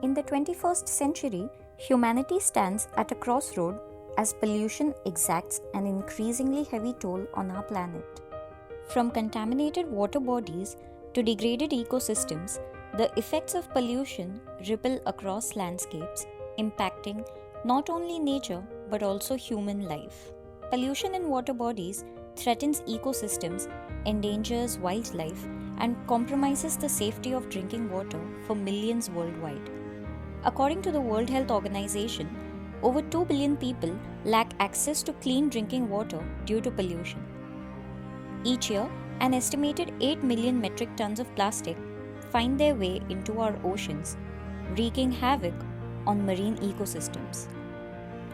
In the 21st century, humanity stands at a crossroad as pollution exacts an increasingly heavy toll on our planet. From contaminated water bodies to degraded ecosystems, the effects of pollution ripple across landscapes, impacting not only nature but also human life. Pollution in water bodies threatens ecosystems, endangers wildlife, and compromises the safety of drinking water for millions worldwide. According to the World Health Organization, over 2 billion people lack access to clean drinking water due to pollution. Each year, an estimated 8 million metric tons of plastic find their way into our oceans, wreaking havoc on marine ecosystems.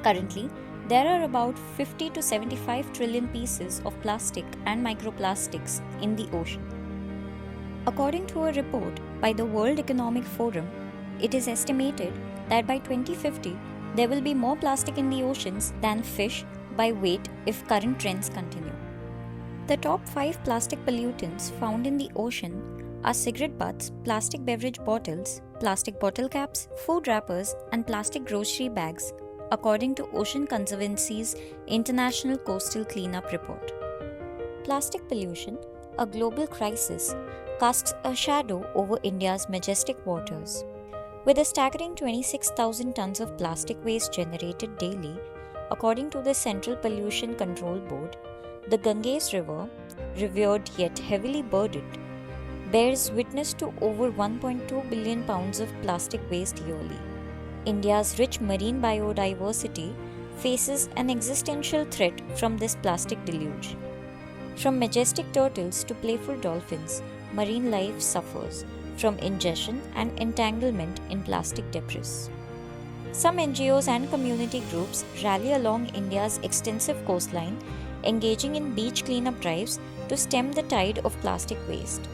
Currently, there are about 50 to 75 trillion pieces of plastic and microplastics in the ocean. According to a report by the World Economic Forum, it is estimated that by 2050, there will be more plastic in the oceans than fish by weight if current trends continue. The top 5 plastic pollutants found in the ocean are cigarette butts, plastic beverage bottles, plastic bottle caps, food wrappers, and plastic grocery bags, according to Ocean Conservancy's International Coastal Cleanup Report. Plastic pollution, a global crisis, casts a shadow over India's majestic waters. With a staggering 26,000 tons of plastic waste generated daily, according to the Central Pollution Control Board, the Ganges River, revered yet heavily burdened, bears witness to over 1.2 billion pounds of plastic waste yearly. India's rich marine biodiversity faces an existential threat from this plastic deluge. From majestic turtles to playful dolphins, marine life suffers from ingestion and entanglement in plastic debris. Some NGOs and community groups rally along India's extensive coastline, engaging in beach cleanup drives to stem the tide of plastic waste.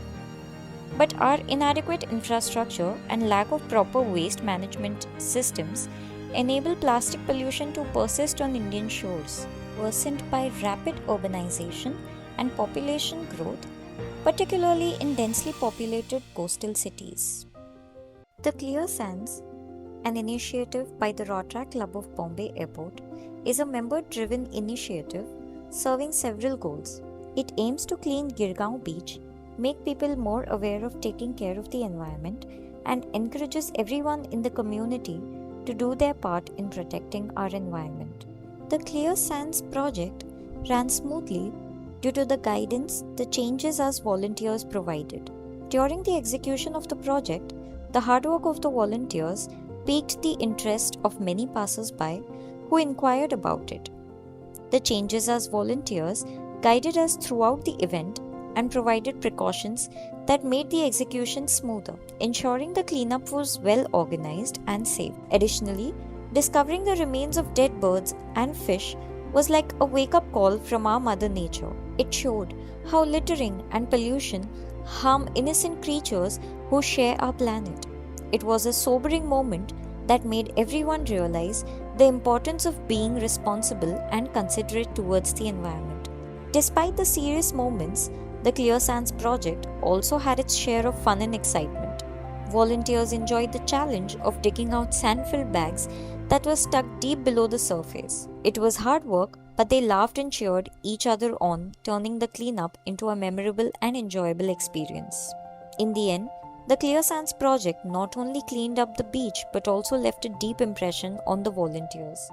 But our inadequate infrastructure and lack of proper waste management systems enable plastic pollution to persist on Indian shores, worsened by rapid urbanization and population growth, particularly in densely populated coastal cities. The Clear Sands, an initiative by the Rotaract Club of Bombay Airport, is a member-driven initiative serving several goals. It aims to clean Girgaon Beach, make people more aware of taking care of the environment, and encourages everyone in the community to do their part in protecting our environment. The Clear Sands project ran smoothly due to the guidance the Changes Us volunteers provided. During the execution of the project, the hard work of the volunteers piqued the interest of many passers-by who inquired about it. The Changes Us volunteers guided us throughout the event and provided precautions that made the execution smoother, ensuring the cleanup was well organized and safe. Additionally, discovering the remains of dead birds and fish was like a wake-up call from our Mother Nature. It showed how littering and pollution harm innocent creatures who share our planet. It was a sobering moment that made everyone realize the importance of being responsible and considerate towards the environment. Despite the serious moments, the Clear Sands project also had its share of fun and excitement. Volunteers enjoyed the challenge of digging out sand-filled bags that were stuck deep below the surface. It was hard work, but they laughed and cheered each other on, turning the cleanup into a memorable and enjoyable experience. In the end, the Clear Sands project not only cleaned up the beach but also left a deep impression on the volunteers.